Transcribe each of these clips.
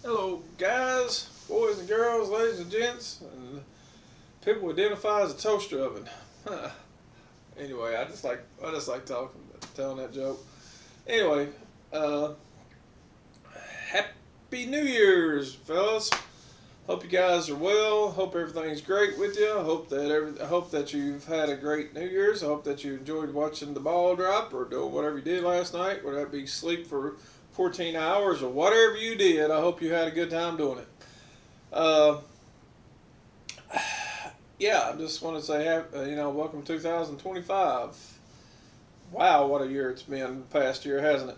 Hello, guys, boys and girls, ladies and gents, and people who identify as a toaster oven. Anyway, I just like talking, telling that joke. Anyway, uh, happy New Year's, fellas. Hope you guys are well. Hope everything's great with you. I hope that you've had a great New Year's. I hope that you enjoyed watching the ball drop or doing whatever you did last night, whether that be sleep for 14 hours or whatever you did. I hope you had a good time doing it. Uh, yeah, I just want to say, welcome 2025. Wow, what a year it's been the past year, hasn't it?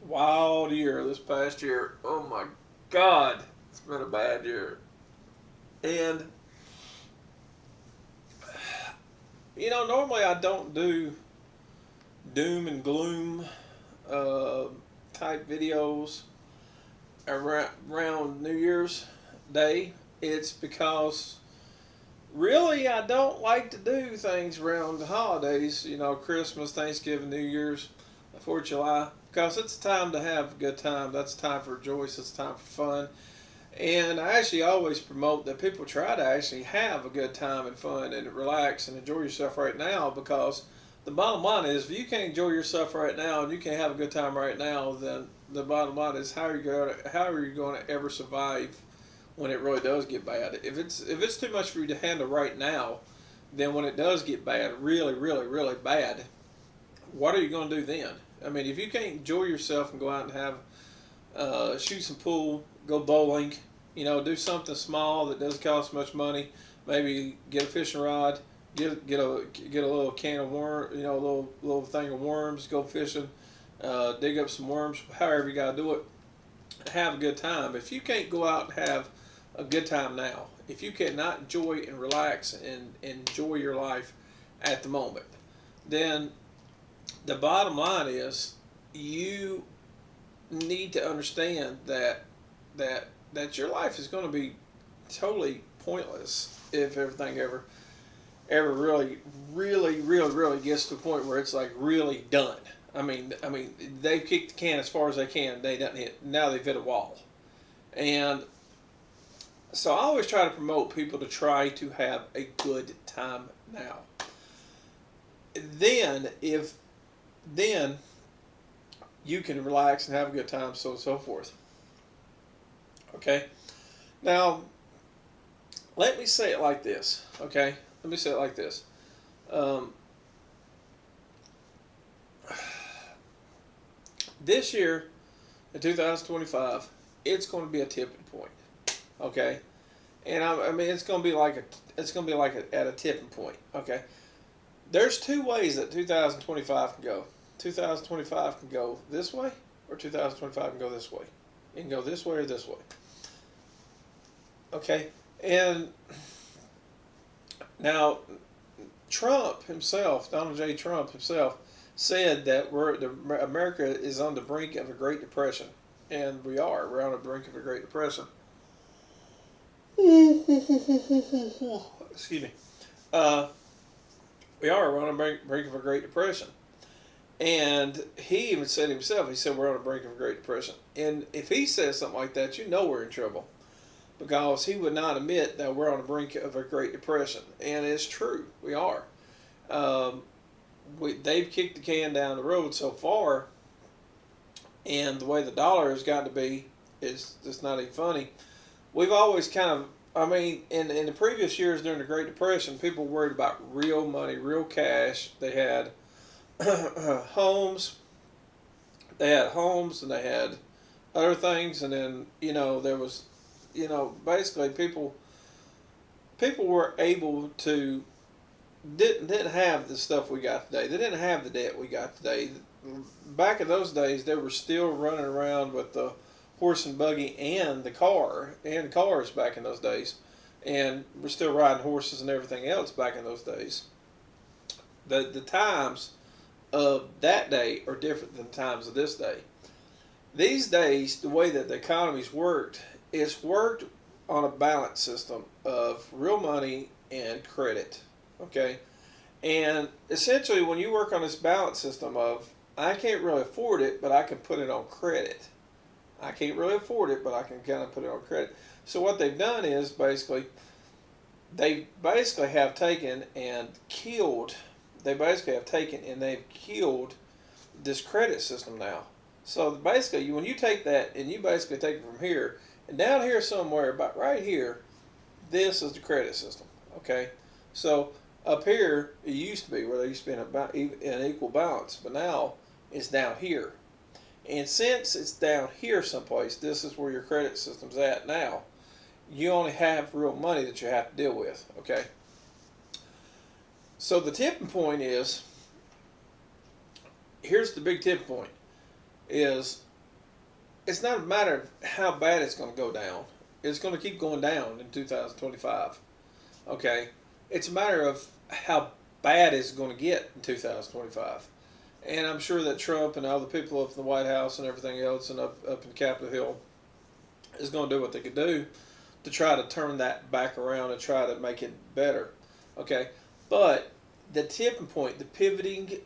Wild year this past year. Oh my God, it's been a bad year. And, normally I don't do doom and gloom uh, type videos around New Year's Day. It's because really, I don't like to do things around the holidays, Christmas, Thanksgiving, New Year's, 4th of July, because it's a time to have a good time. That's a time for rejoice, it's a time for fun. And I actually always promote that people try to actually have a good time and fun and relax and enjoy yourself right now because the bottom line is if you can't enjoy yourself right now and you can't have a good time right now, then the bottom line is how are you going to ever survive when it really does get bad? If it's too much for you to handle right now, then when it does get bad, really, really, really bad, what are you going to do then? I mean, if you can't enjoy yourself and go out and have shoot some pool, go bowling, do something small that doesn't cost much money. Maybe get a fishing rod, get a little can of worm, a little thing of worms. Go fishing, dig up some worms. However you gotta do it, have a good time. If you can't go out and have a good time now, if you cannot enjoy and relax and enjoy your life at the moment, then the bottom line is you need to understand that your life is going to be totally pointless if everything ever really gets to the point where it's like really done. I mean, they've kicked the can as far as they can. They done hit now. They've hit a wall, and so I always try to promote people to try to have a good time now. Then you can relax and have a good time, so on and so forth. Okay. Now, let me say it like this. Okay. Let me say it like this. Um, this year, in 2025, it's going to be a tipping point. Okay. And I mean, it's going to be like at a tipping point. Okay. There's two ways that 2025 can go. 2025 can go this way, or 2025 can go this way. It can go this way or this way. Okay. And now, Trump himself, Donald J. Trump himself, said that America is on the brink of a Great Depression, and we are. We're on the brink of a Great Depression. Excuse me. Uh, we are. We're on the brink of a Great Depression, and he even said himself. He said we're on the brink of a Great Depression, and if he says something like that, you know we're in trouble because he would not admit that we're on the brink of a Great Depression, and it's true. We are. Um, they've kicked the can down the road so far, and the way the dollar has got to be is just not even funny. We've always kind of, I mean, in the previous years during the Great Depression, people worried about real money, real cash. They had homes, and they had other things, and then there was, basically people were able to didn't have the stuff we got today. They didn't have the debt we got today. Back in those days, they were still running around with the horse and buggy and the car and cars back in those days, and we're still riding horses and everything else back in those days. The times of that day are different than the times of this day. These days, the way that the economy's worked, it's worked on a balance system of real money and credit. Okay, and essentially, when you work on this balance system of, I can't really afford it, but I can put it on credit. I can't really afford it, but I can kind of put it on credit. So what they've done is they basically have taken and killed. They basically have taken and they've killed this credit system now. So basically, when you take that and you basically take it from here and down here somewhere, about right here, this is the credit system. Okay, so up here it used to be where there used to be an equal balance, but now it's down here. And since it's down here someplace, this is where your credit system's at now. You only have real money that you have to deal with. Okay, so the tipping point is, here's the big tipping point, is it's not a matter of how bad it's going to go down. It's going to keep going down in 2025. Okay, it's a matter of how bad it's going to get in 2025. And I'm sure that Trump and all the people up in the White House and everything else and up in Capitol Hill is going to do what they could do to try to turn that back around and try to make it better. Okay, but the tipping point, the tipping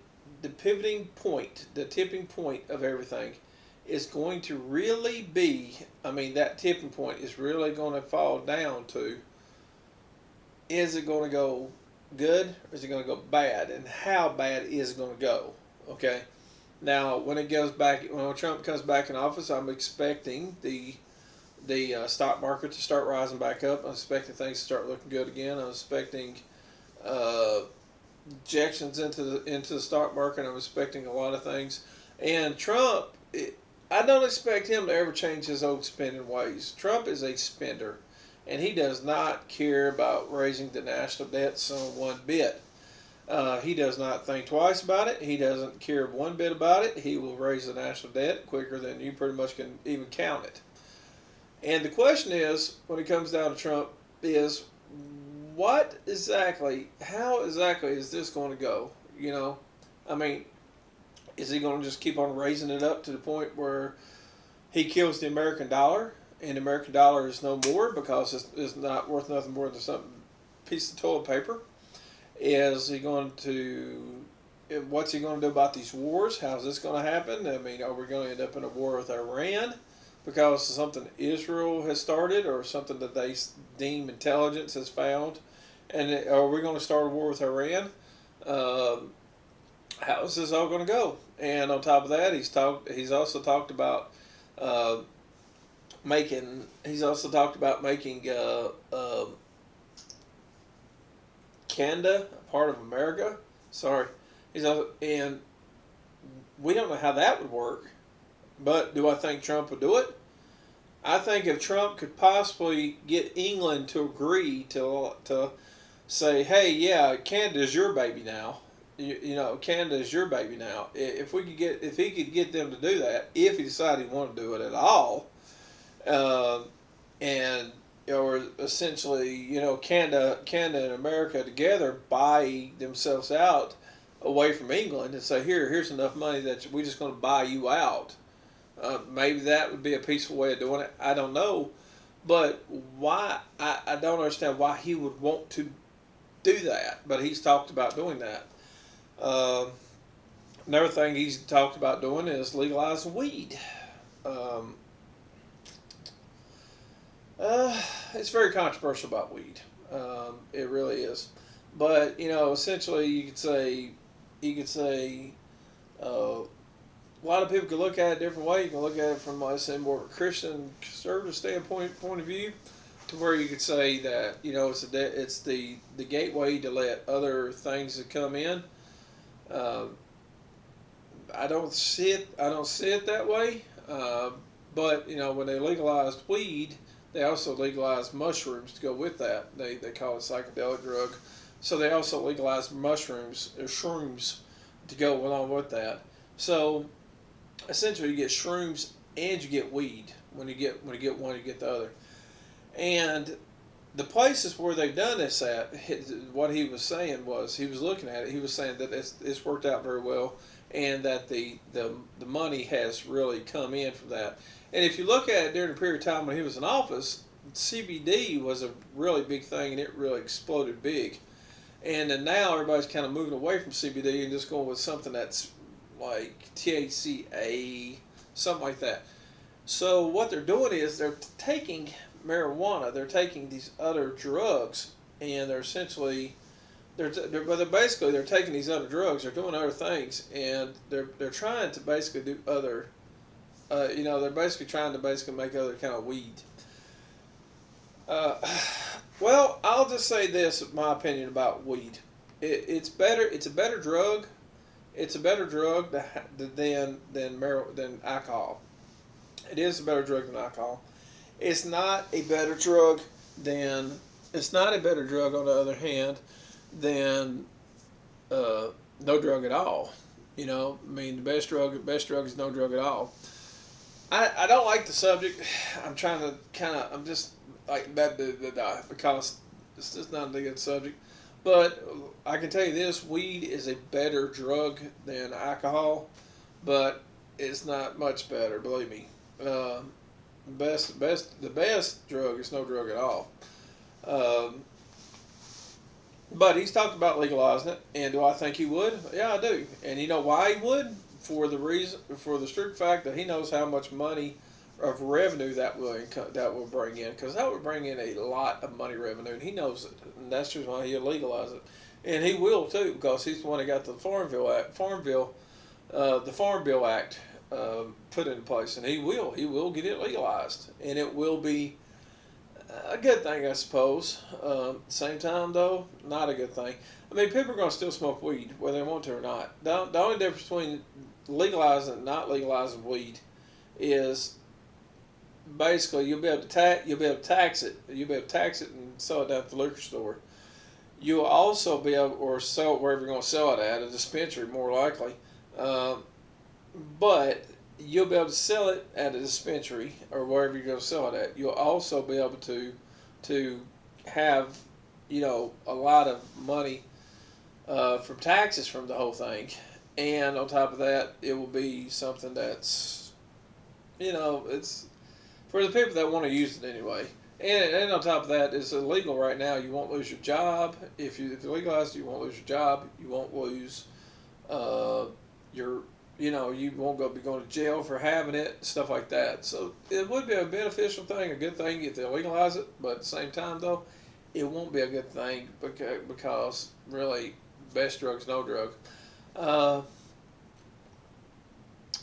point of everything is going to really be, I mean, that tipping point is really going to fall down to, is it going to go good or is it going to go bad, and how bad is it going to go? Okay, now when it goes back, when Trump comes back in office, I'm expecting the stock market to start rising back up. I'm expecting things to start looking good again. I'm expecting uh, injections into the stock market. I'm expecting a lot of things. And Trump, I don't expect him to ever change his old spending ways. Trump is a spender, and he does not care about raising the national debt one bit. He does not think twice about it. He doesn't care one bit about it. He will raise the national debt quicker than you pretty much can even count it. And the question is, when it comes down to Trump, is how exactly is this going to go? You know, I mean, is he going to just keep on raising it up to the point where he kills the American dollar, and the American dollar is no more because it's not worth nothing more than some piece of toilet paper? Is he going to? What's he going to do about these wars? How's this going to happen? I mean, are we going to end up in a war with Iran because of something Israel has started or something that they deem intelligence has found? And are we going to start a war with Iran? How is this all going to go? And on top of that, He's also talked about uh, making. He's also talked about making Canada a part of America. Sorry, and we don't know how that would work. But do I think Trump would do it? I think if Trump could possibly get England to agree to say, hey, yeah, Canada's your baby now. Canada's your baby now. If he could get them to do that, if he decided he wanted to do it at all, uh, and or essentially, Canada and America together buy themselves out away from England and say, here's enough money that we're just going to buy you out. Maybe that would be a peaceful way of doing it. I don't know, but why? I don't understand why he would want to do that. But he's talked about doing that. Uh, Another thing he's talked about doing is legalizing weed. Um, it's very controversial about weed. It really is. But essentially, you could say a lot of people can look at it a different way. You can look at it from, let's say, more of a Christian conservative point of view, to where you could say that it's the gateway to let other things that come in. Uh, I don't see it that way. But when they legalized weed, they also legalized mushrooms to go with that. They call it psychedelic drug. So they also legalized mushrooms or shrooms to go along with that. So essentially, you get shrooms and you get weed. When you get one, you get the other. And the places where they've done this at, what he was saying was, he was looking at it. He was saying that it's worked out very well, and that the money has really come in from that. And if you look at it during the period of time when he was in office, CBD was a really big thing, and it really exploded big. And then now everybody's kind of moving away from CBD and just going with something that's like THCA, something like that. So what they're doing is they're taking marijuana, they're taking these other drugs, and they're essentially but they're basically they're taking these other drugs, they're doing other things, and they're trying to basically do other, they're basically trying to basically make other kind of weed. Uh, well, I'll just say this, my opinion about weed. It's better. It's a better drug. It's a better drug than alcohol. It is a better drug than alcohol. It's not a better drug than. It's not a better drug, on the other hand, than no drug at all. I mean, the best drug is no drug at all. I don't like the subject. I'm trying to I'm just like that because it's just not a good subject. But I can tell you this: weed is a better drug than alcohol, but it's not much better. Believe me. The best drug is no drug at all. Um, but he's talked about legalizing it, and do I think he would? Yeah, I do. And you know why he would? For the strict fact that he knows how much money of revenue that will bring in, because that would bring in a lot of money revenue, and he knows it, and that's just why he'll legalize it, and he will too, because he's the one that got the Farm Bill Act put into place, and he will get it legalized, and it will be a good thing, I suppose. Same time, though, not a good thing. I mean, people are going to still smoke weed, whether they want to or not. The only difference between legalizing and not legalizing weed is basically you'll be able to tax it. You'll be able to tax it and sell it at the liquor store. You'll also be able or sell it wherever you're going to sell it at a dispensary, more likely. Um, but you'll be able to sell it at a dispensary or wherever you're going to sell it at. You'll also be able to have a lot of money from taxes from the whole thing, and on top of that, it will be something that's it's for the people that want to use it anyway. And on top of that, it's illegal right now. You won't lose your job if you legalize it. You won't lose your job. You won't lose uh, your you won't be going to jail for having it, stuff like that. So it would be a beneficial thing, a good thing if they legalize it. But at the same time, though, it won't be a good thing because really, best drug's no drug. Uh,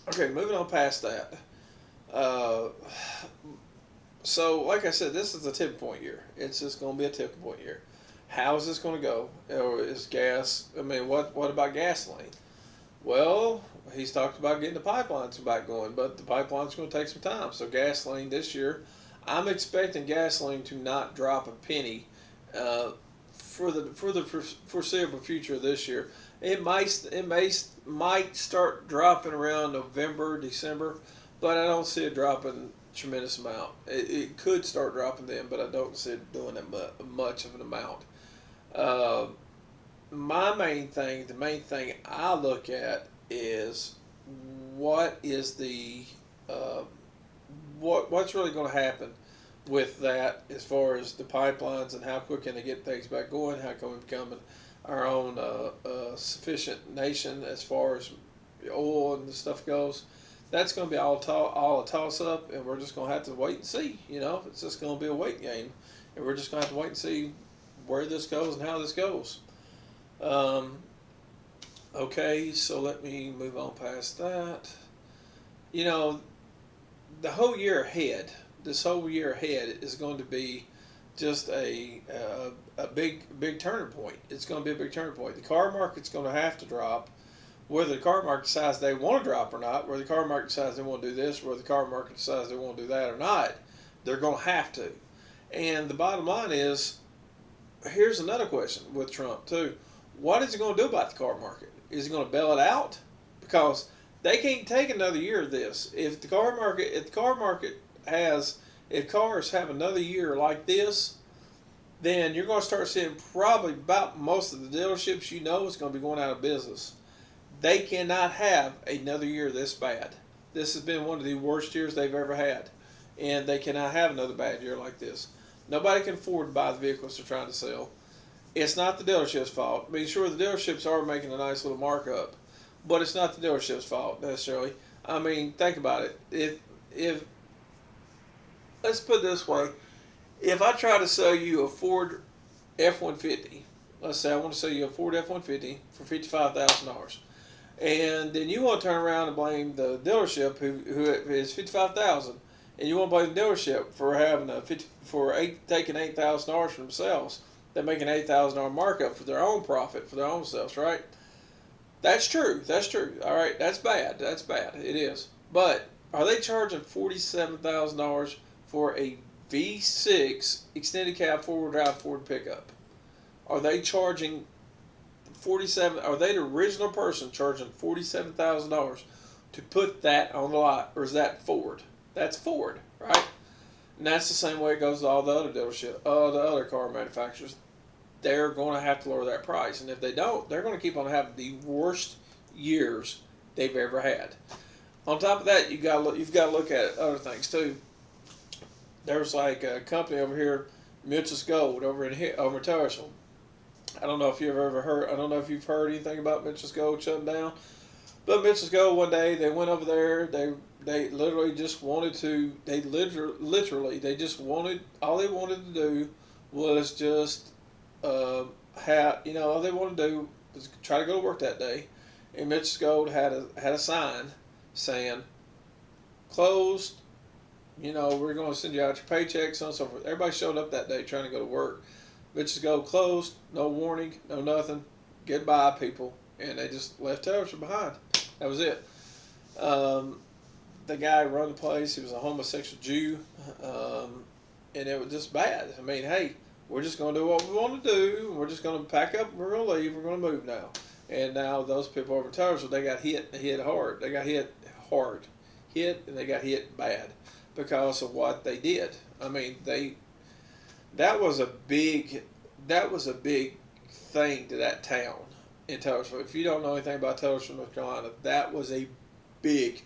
okay, moving on past that. Uh, so, like I said, this is a tipping point year. It's just going to be a tipping point year. How is this going to go? Or is gas? I mean, what about gasoline? Well, he's talked about getting the pipelines back going, but the pipeline's going to take some time. So gasoline this year, I'm expecting gasoline to not drop a penny uh, for the foreseeable future this year. It might start dropping around November, December, but I don't see it dropping a tremendous amount. It could start dropping then, but I don't see it doing that much of an amount. Uh, the main thing I look at is what is the uh, what's really going to happen with that as far as the pipelines and how quick can they get things back going? How can we become our own sufficient nation as far as oil and the stuff goes? That's going to be all a toss up, and we're just going to have to wait and see. It's just going to be a wait game, and we're just going to have to wait and see where this goes and how this goes. Um, okay, so let me move on past that. You know, the whole year ahead, this whole year ahead is going to be just a big turning point. It's going to be a big turning point. The car market's going to have to drop, whether the car market decides they want to drop or not, whether the car market decides they want to do this, whether the car market decides they want to do that or not, they're going to have to. And the bottom line is, here's another question with Trump too. What is he going to do about the car market? Is he going to bail it out? Because they can't take another year of this. If cars have another year like this, then you're going to start seeing probably about most of the dealerships is going to be going out of business. They cannot have another year this bad. This has been one of the worst years they've ever had, and they cannot have another bad year like this. Nobody can afford to buy the vehicles they're trying to sell. It's not the dealership's fault. I mean, sure, the dealerships are making a nice little markup, but it's not the dealership's fault necessarily. I mean, think about it. If let's put it this way: if I try to sell you a Ford F-150, let's say I want to sell you a Ford F-150 for $55,000, and then you want to turn around and blame the dealership who is 55,000, and you want to blame the dealership for having taking $8,000 for themselves. They're making $8,000 markup for their own profit for their own sales, right? That's true. That's true. All right, that's bad. That's bad. It is. But are they charging $47,000 for a V6 extended cab four-wheel drive Ford pickup? Are they charging 47? Are they the original person charging $47,000 to put that on the lot, or is that Ford? That's Ford, right? And that's the same way it goes to all the other the other car manufacturers. They're going to have to lower that price, and if they don't, they're going to keep on having the worst years they've ever had. On top of that, you've got to look at other things too. There's like a company over here, Mitchell's Gold, over in Towson. I don't know if you've ever heard. I don't know if you've heard anything about Mitchell's Gold shutting down. But Mitchell's Gold, one day they went over there. They literally just wanted to. They literally they just wanted, all they wanted to do was just all they wanted to do was try to go to work that day. And Mitchell's Gold had a sign saying closed. We're going to send you out your paychecks and so forth. Everybody showed up that day trying to go to work. Mitchell's Gold closed, no warning, no nothing. Goodbye, people. And they just left Towson behind. That was it. The guy who run the place, he was a homosexual Jew. And it was just bad. I mean, hey, we're just going to do what we want to do. We're just going to pack up. We're going to leave. We're going to move now. And now those people over in Towson, they got hit. They hit hard. They got hit hard. And they got hit bad because of what they did. I mean, that was a big thing to that town in Towson. If you don't know anything about Towson, North Carolina, that was a big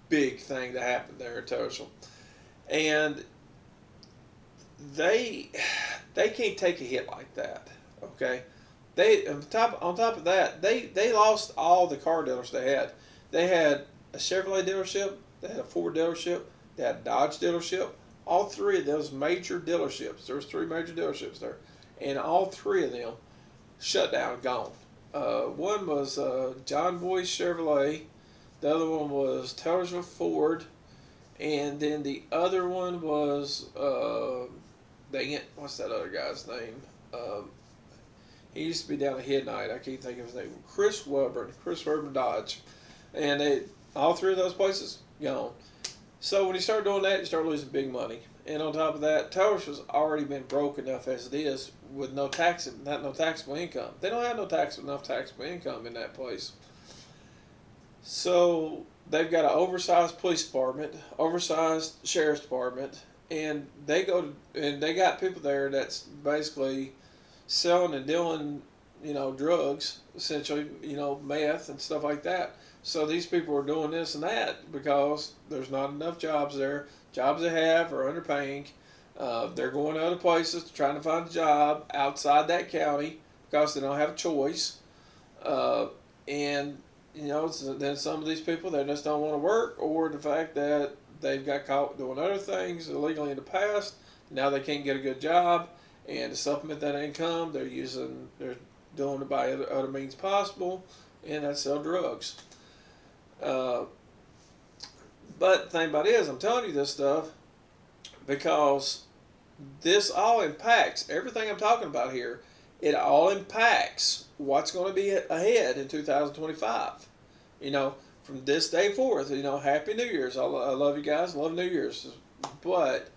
thing that happened there in Towson. And they can't take a hit like that. Okay, they on top of that, they lost all the car dealers they had. They had a Chevrolet dealership, they had a Ford dealership, they had a Dodge dealership. All three of those major dealerships, there was three major dealerships there, and all three of them shut down and gone. One was John Boyce Chevrolet, the other one was Townsville Ford, and then the other one was dang it, what's that other guy's name? He used to be down at Midnight. I can't think of his name. Chris Webber Dodge, and all three of those places gone. So when you start doing that, you start losing big money. And on top of that, Towers has already been broke enough as it is with no taxable income. They don't have enough taxable income in that place. So they've got an oversized police department, oversized sheriff's department, and they got people there that's basically selling and dealing, drugs, essentially, meth and stuff like that. So these people are doing this and that because there's not enough jobs there. Jobs they have are underpaying. They're going to other places to try to find a job outside that county because they don't have a choice. And then some of these people, they just don't want to work, or the fact that they've got caught doing other things illegally in the past. Now they can't get a good job, and to supplement that income, they're doing it by other means possible, and that's sell drugs. But the thing about it is, I'm telling you this stuff because this all impacts everything I'm talking about here. It all impacts what's going to be ahead in 2025. From this day forth, Happy New Year's. I love you guys. Love New Year's. But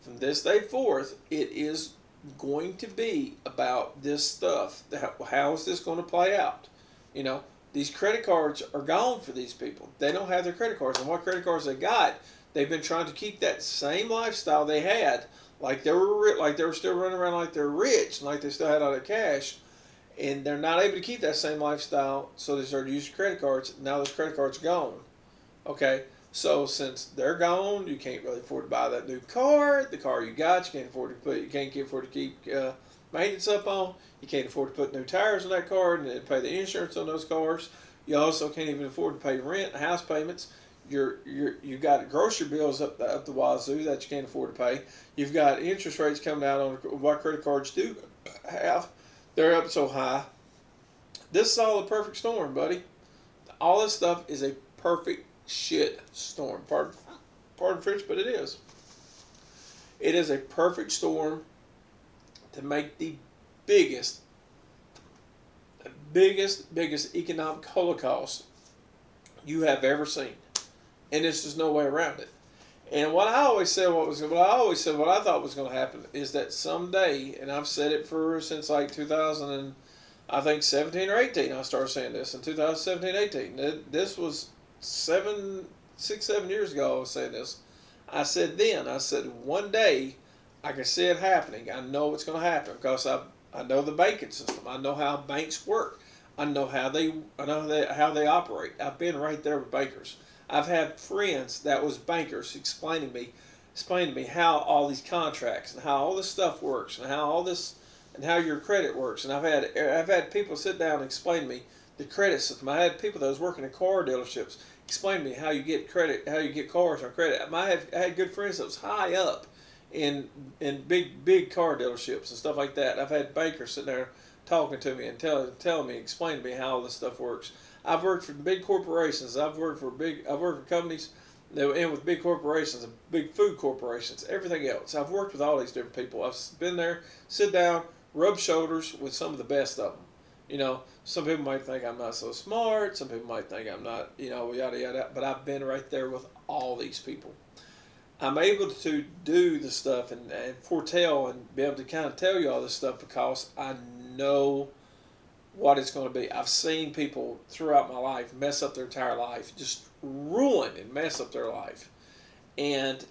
from this day forth, it is going to be about this stuff. How is this going to play out? These credit cards are gone for these people. They don't have their credit cards. And what credit cards they got, they've been trying to keep that same lifestyle they had, like they were still running around like they're rich, like they still had all their cash. And they're not able to keep that same lifestyle, so they started using credit cards. Now those credit cards are gone. Okay, so since they're gone, you can't really afford to buy that new car. The car you got, you can't afford to keep maintenance up on. You can't afford to put new tires on that car and pay the insurance on those cars. You also can't even afford to pay rent and house payments. You've got grocery bills up the wazoo that you can't afford to pay. You've got interest rates coming out on what credit cards do have. They're up so high. This is all a perfect storm, buddy. All this stuff is a perfect shit storm. Pardon French, but it is. It is a perfect storm to make the biggest, biggest economic holocaust you have ever seen, and there's just no way around it. And what I always said, what I thought was going to happen is that someday, and I've said it for since like 2000 and I think 17 or 18. I started saying this in 2017, 18. This was 7 years ago. I was saying this. I said one day I can see it happening. I know it's going to happen because I know the banking system. I know how banks work. I know how they operate. I've been right there with bankers. I've had friends that was bankers explaining to me how all these contracts and how all this stuff works and how your credit works. And I've had people sit down and explain to me the credit system. I had people that was working at car dealerships explain to me how you get credit, how you get cars on credit. I had good friends that was high up in big car dealerships and stuff like that. I've had bankers sitting there talking to me and telling me, explaining to me how all this stuff works. I've worked for big corporations. I've worked for companies and with big corporations, big food corporations, everything else. I've worked with all these different people. I've been there, sit down, rub shoulders with some of the best of them. Some people might think I'm not so smart. Some people might think I'm not, yada yada. But I've been right there with all these people. I'm able to do the stuff and foretell and be able to kind of tell you all this stuff because I know what it's going to be. I've seen people throughout my life mess up their entire life, just ruin and mess up their life. And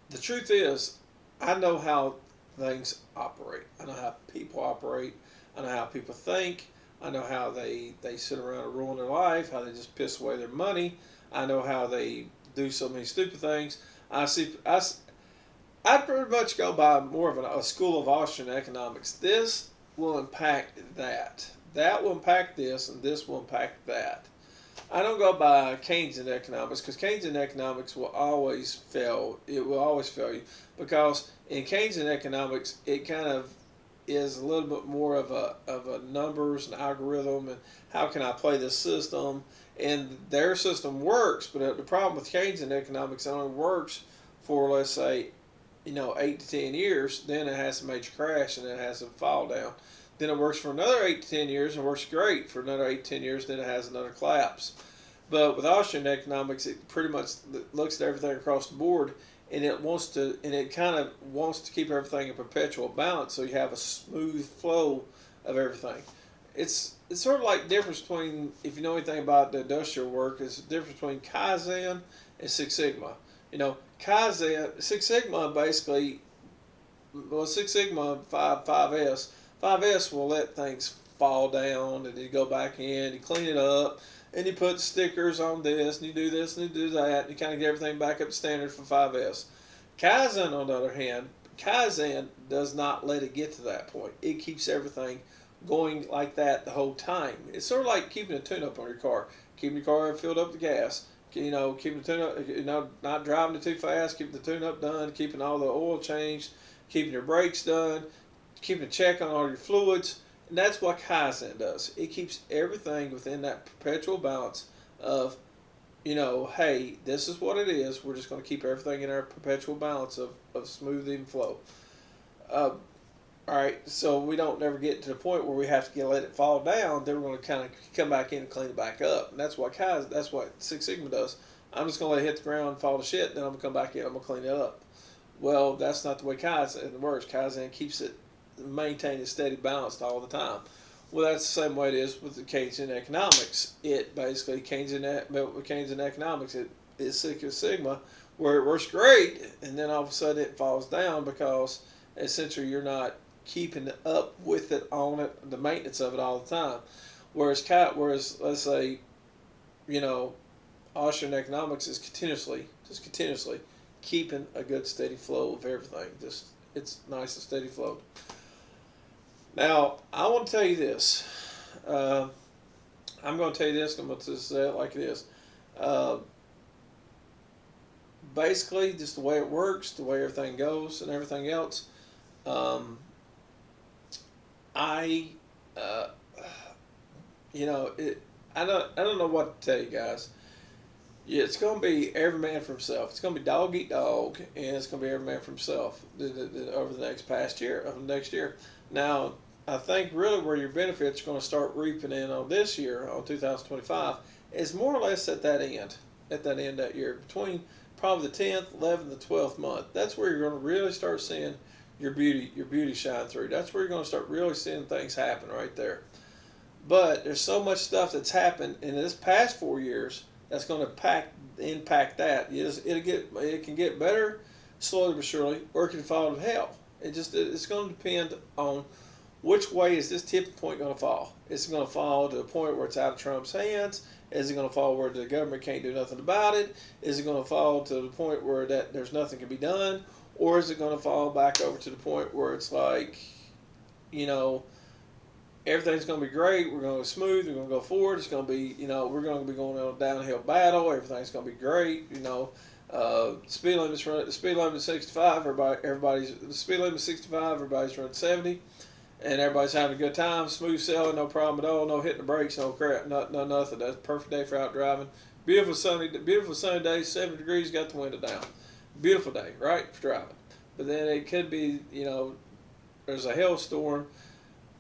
the truth is, I know how things operate. I know how people operate. I know how people think. I know how they sit around and ruin their life, how they just piss away their money. I know how they do so many stupid things. I pretty much go by more of a school of Austrian economics. This will impact that. That will impact this, and this will impact that. I don't go by Keynesian economics because Keynesian economics will always fail. It will always fail you because in Keynesian economics, it kind of is a little bit more of a numbers and algorithm and how can I play this system. And their system works, but the problem with Keynesian economics, it only works for, let's say, 8 to 10 years. Then it has a major crash and it has a fall down. Then it works for another 8 to 10 years and works great for another 8 to 10 years. Then it has another collapse. But with Austrian economics, it pretty much looks at everything across the board, and it kind of wants to keep everything in perpetual balance, so you have a smooth flow of everything. It's sort of like the difference between, if you know anything about the industrial work, is the difference between Kaizen and Six Sigma. Kaizen, Six Sigma basically, well, Six Sigma 5S. 5S will let things fall down and you go back in, you clean it up, and you put stickers on this, and you do this, and you do that, and you kind of get everything back up to standard for 5S. Kaizen, on the other hand, Kaizen does not let it get to that point. It keeps everything going like that the whole time. It's sort of like keeping a tune-up on your car. Keeping your car filled up with gas. Keeping the tune-up, not driving it too fast, keeping the tune-up done, keeping all the oil changed, keeping your brakes done, keeping a check on all your fluids. And that's what Kaizen does. It keeps everything within that perpetual balance of, hey, this is what it is. We're just going to keep everything in our perpetual balance of smooth even flow. All right, so we don't never get to the point where we have to let it fall down. Then we're going to kind of come back in and clean it back up. And that's what Six Sigma does. I'm just going to let it hit the ground and fall to shit. Then I'm going to come back in. I'm going to clean it up. Well, that's not the way Kaizen works. Kaizen keeps it maintaining steady balance all the time. Well, that's the same way it is with the Keynesian economics. It basically Keynesian economics. It is Six Sigma, where it works great, and then all of a sudden it falls down because essentially you're not keeping up with it on it, the maintenance of it all the time. Whereas let's say, Austrian economics is continuously keeping a good steady flow of everything. Just it's nice and steady flow. Now I want to tell you this. I'm going to tell you this. I'm going to say it like it is. Uh, Basically, just the way it works, the way everything goes, and everything else. Um, I, uh, you know, it. I don't know what to tell you guys. Yeah, it's going to be every man for himself. It's going to be dog eat dog, and it's going to be every man for himself over the next year. Now, I think really where your benefits are going to start reaping in on this year, on 2025, is more or less at that end that year, between probably the 10th, 11th, and 12th month. That's where you're going to really start seeing your beauty shine through. That's where you're going to start really seeing things happen right there. But there's so much stuff that's happened in this past 4 years that's going to impact that. It can get better slowly but surely, or it can fall to hell. It's going to depend on which way is this tipping point going to fall. Is it going to fall to a point where it's out of Trump's hands? Is it going to fall where the government can't do nothing about it? Is it going to fall to the point where there's nothing can be done? Or is it going to fall back over to the point where it's like, you know, everything's going to be great. We're going to go smooth. We're going to go forward. It's going to be, we're going to be going on a downhill battle. Everything's going to be great. Speed limit is 65. The speed limit is 65. Everybody's running 70, and everybody's having a good time. Smooth sailing, no problem at all. No hitting the brakes, no crap, no nothing. That's a perfect day for out driving. Beautiful sunny day. 70 degrees. Got the window down. Beautiful day, right, for driving. But then it could be, there's a hailstorm.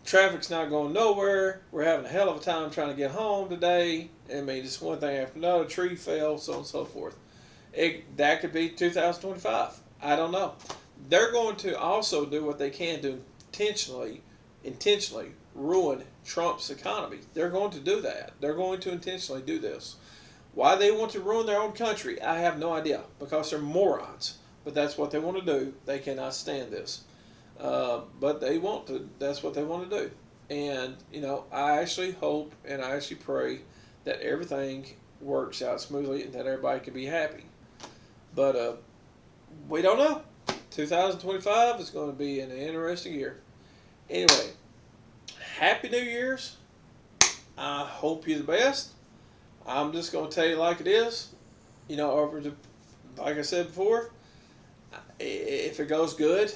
Traffic's not going nowhere. We're having a hell of a time trying to get home today. I mean, just one thing after another. Tree fell, so on and so forth. That could be 2025. I don't know. They're going to also do what they can to intentionally ruin Trump's economy. They're going to do that. They're going to intentionally do this. Why they want to ruin their own country, I have no idea. Because they're morons. But that's what they want to do. They cannot stand this. But they want to. That's what they want to do. And, I actually hope and I actually pray that everything works out smoothly and that everybody can be happy. But we don't know. 2025 is going to be an interesting year. Anyway, Happy New Year's. I hope you're the best. I'm just going to tell you like it is. Like I said before, if it goes good,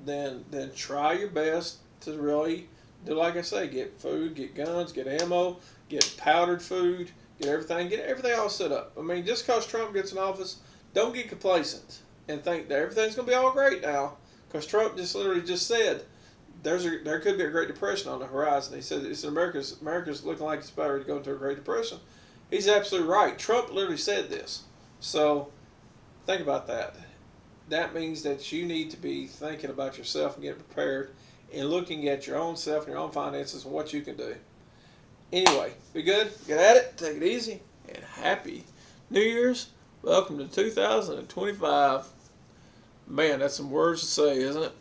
then try your best to really do like I say, get food, get guns, get ammo, get powdered food, get everything all set up. I mean, just because Trump gets in office, don't get complacent and think that everything's going to be all great now, because Trump just literally just said there could be a Great Depression on the horizon. He said America's looking like it's about to go into a Great Depression. He's absolutely right. Trump literally said this. So think about that. That means that you need to be thinking about yourself and getting prepared and looking at your own self and your own finances and what you can do. Anyway, be good, get at it, take it easy, and Happy New Year's. Welcome to 2025. Man, that's some words to say, isn't it?